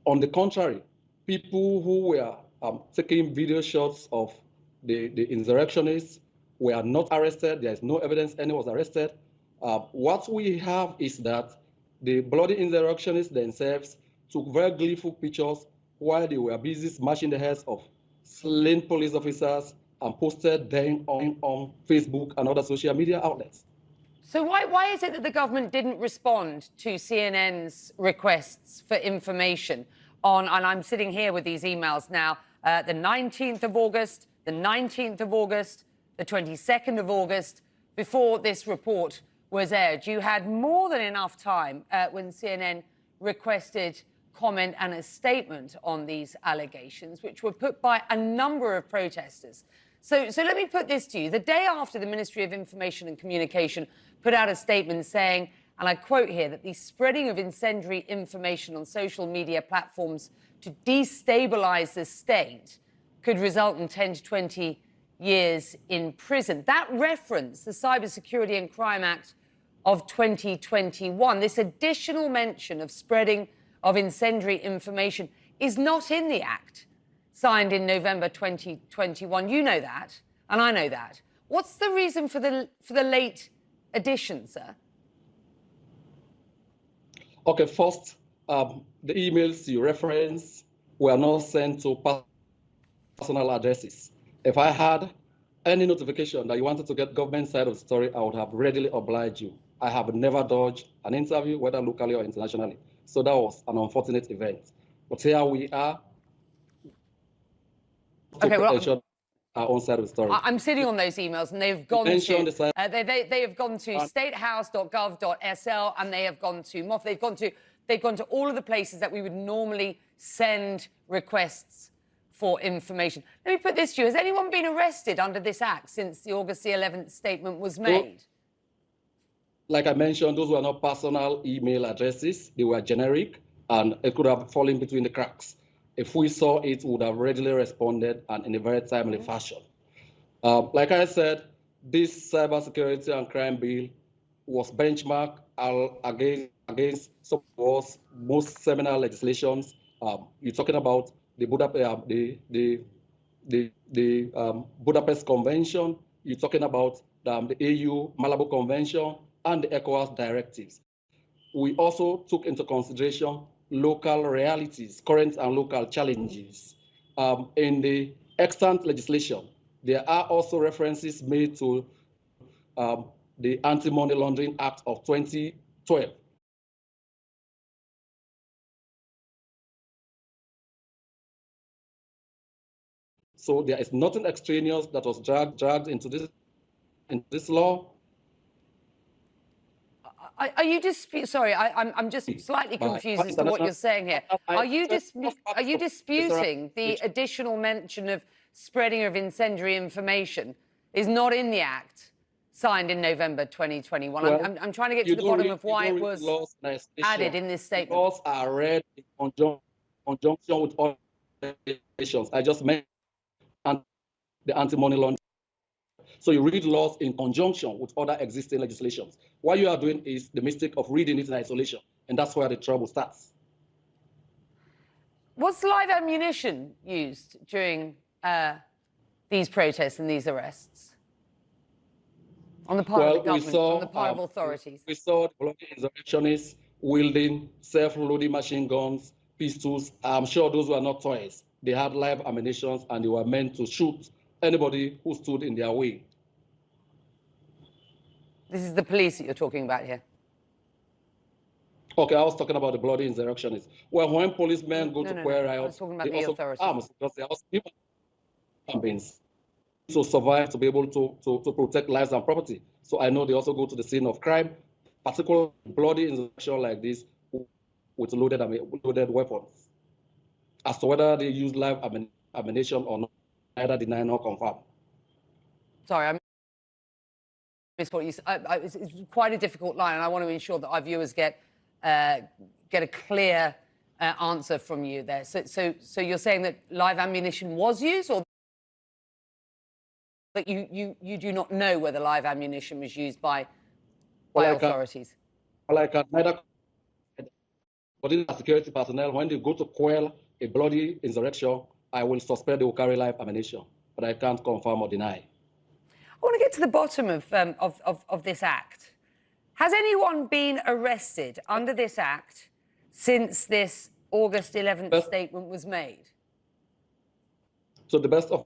On the contrary, people who were taking video shots of the insurrectionists were not arrested. There is no evidence anyone was arrested. What we have is that the bloody insurrectionists themselves took very gleeful pictures while they were busy smashing the heads of slain police officers and posted them on Facebook and other social media outlets. So why is it that the government didn't respond to CNN's requests for information on, and I'm sitting here with these emails now, the 19th of August, the 19th of August, the 22nd of August, before this report was aired? You had more than enough time when CNN requested comment and a statement on these allegations, which were put by a number of protesters. So let me put this to you. The day after, the Ministry of Information and Communication put out a statement saying, and I quote here, that the spreading of incendiary information on social media platforms to destabilise the state could result in 10 to 20 years in prison. That reference, the Cybersecurity and Crime Act of 2021, this additional mention of spreading of incendiary information is not in the Act signed in November 2021. You know that, and I know that. What's the reason for the late addition, sir? Okay, first, the emails you reference were not sent to personal addresses. If I had any notification that you wanted to get government side of the story, I would have readily obliged you. I have never dodged an interview, whether locally or internationally. So that was an unfortunate event. But here we are. Okay, well, our own side of the story. I'm sitting on those emails, and they've gone to they have gone to statehouse.gov.sl, and they have gone to MOF. They've gone to all of the places that we would normally send requests for information. Let me put this to you: has anyone been arrested under this act since the August the 11th statement was made? Like I mentioned, those were not personal email addresses; they were generic, and it could have fallen between the cracks. If we saw it, we would have readily responded and in a very timely fashion. Like I said, this cybersecurity and crime bill was benchmarked against some of most seminal legislations. You're talking about the Budapest Convention. You're talking about the AU Malabo Convention and the ECOWAS directives. We also took into consideration local realities, current and local challenges. In the extant legislation, there are also references made to the Anti-Money Laundering Act of 2012. So there is nothing extraneous that was dragged into this law. Are you sorry, I'm just slightly confused as to what you're saying here. Are you disputing the additional mention of spreading of incendiary information is not in the Act signed in November 2021? Well, I'm trying to get to the bottom of why it was added in this statement. Laws are read in conjunction with other legislations. I just mentioned the anti-money laundering. So you read laws in conjunction with other existing legislations. What you are doing is the mistake of reading it in isolation, and that's where the trouble starts. Was live ammunition used during these protests and these arrests on the part of the government, on the part of authorities? We saw the bloody insurrectionists wielding self-loading machine guns, pistols. I'm sure those were not toys. They had live ammunition, and they were meant to shoot anybody who stood in their way. This is the police that you're talking about here. Okay, I was talking about the bloody insurrectionists. Well, when policemen go to queer riots, they also have arms because they are also human beings to survive, to be able to protect lives and property. So I know they also go to the scene of crime, particularly bloody insurrection like this with loaded weapons. As to whether they use live ammunition or not, neither deny nor confirm. Sorry, I missed what you said. It's quite a difficult line, and I want to ensure that our viewers get a clear answer from you there. So you're saying that live ammunition was used, or that you do not know whether live ammunition was used by authorities? Well, I can neither But these are security personnel. When they go to quell a bloody insurrection, I will suspect they will carry live ammunition. But I can't confirm or deny. I want to get to the bottom of this act. Has anyone been arrested under this act since this August 11th statement was made? To the best of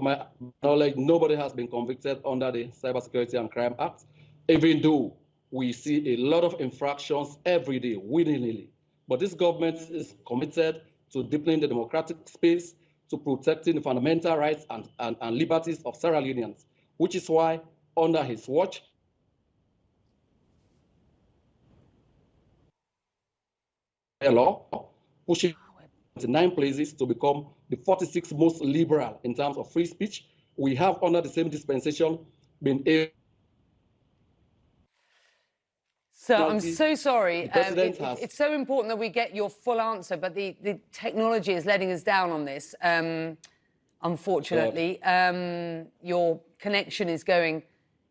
my knowledge, nobody has been convicted under the Cybersecurity and Crime Act, even though we see a lot of infractions every day, willingly. But this government is committed to deepening the democratic space, to protecting the fundamental rights and liberties of Sierra Leoneans, which is why, under his watch, law pushing 29 places to become the 46th most liberal in terms of free speech. We have, under the same dispensation, been able. So I'm so sorry. It's so important that we get your full answer, but the technology is letting us down on this. Unfortunately, your connection is going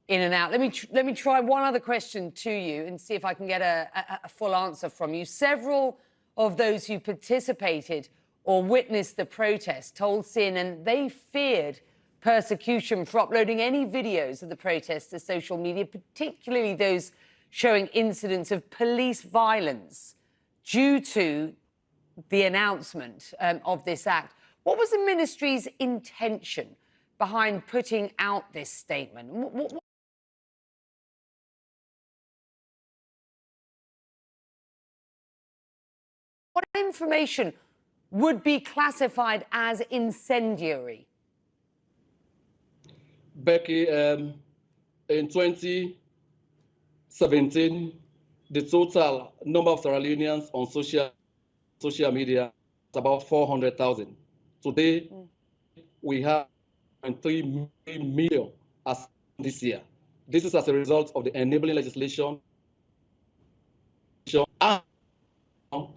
in and out. Let me try one other question to you and see if I can get a full answer from you. Several of those who participated or witnessed the protest told CNN they feared persecution for uploading any videos of the protest to social media, particularly those showing incidents of police violence due to the announcement of this act. What was the ministry's intention behind putting out this statement? What information would be classified as incendiary? Becky, in 2017, the total number of Sierra Leoneans on social media is about 400,000. Today, we have 3 million as this year. This is as a result of the enabling legislation and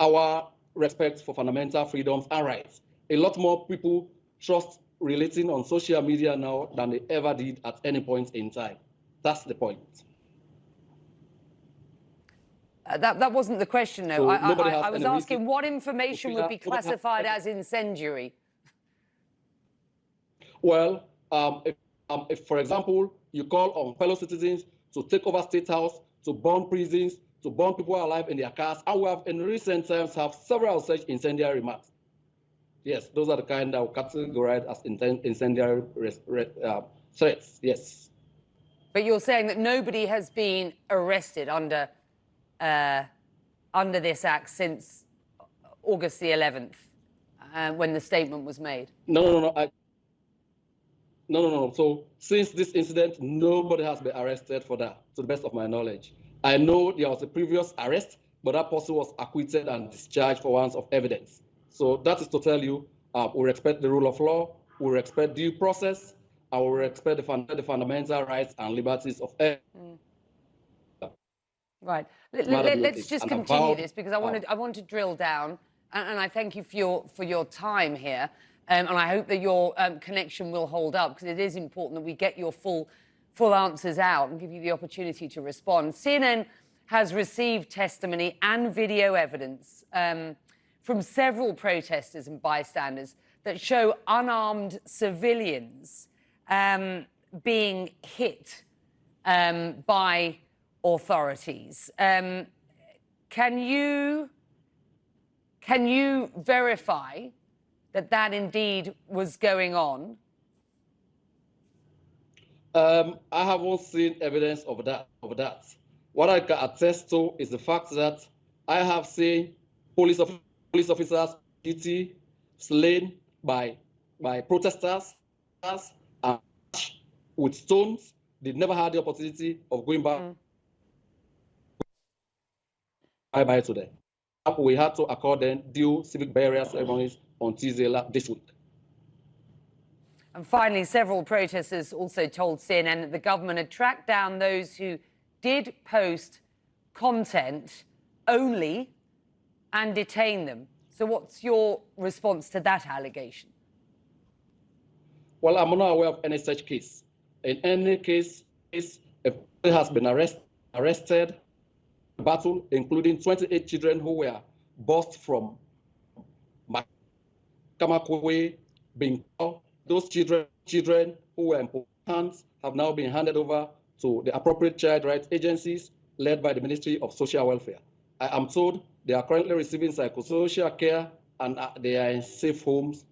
our respect for fundamental freedoms and rights. A lot more people trust relating on social media now than they ever did at any point in time. That's the point. That wasn't the question, though. So I was asking what information would be classified as incendiary. Well, if, for example, you call on fellow citizens to take over State House, to burn prisons, to burn people alive in their cars, and we have in recent times have several such incendiary remarks. Yes, those are the kind that we categorize as incendiary threats, yes. But you're saying that nobody has been arrested under this act since August the 11th, when the statement was made? No. So since this incident, nobody has been arrested for that, to the best of my knowledge. I know there was a previous arrest, but that person was acquitted and discharged for want of evidence. So that is to tell you, we respect the rule of law, we respect due process, and we respect the fundamental rights and liberties of everyone. Right. Let's just continue this, because I want to drill down, and I thank you for your time here, and I hope that your connection will hold up, because it is important that we get your full answers out and give you the opportunity to respond. CNN has received testimony and video evidence from several protesters and bystanders that show unarmed civilians being hit by authorities. Can you verify that indeed was going on? I haven't seen evidence of that. What I can attest to is the fact that I have seen police officers slain by protesters and with stones. They never had the opportunity of going back. Bye-bye to them. We had to accord them due civic burial ceremonies on Tuesday this week. And finally, several protesters also told CNN that the government had tracked down those who did post content only and detained them. So what's your response to that allegation? Well, I'm not aware of any such case. In any case, if it has been arrested, battle, including 28 children who were bust from Kamakwe, Bengal. Those children who were in hands have now been handed over to the appropriate child rights agencies led by the Ministry of Social Welfare. I am told they are currently receiving psychosocial care and they are in safe homes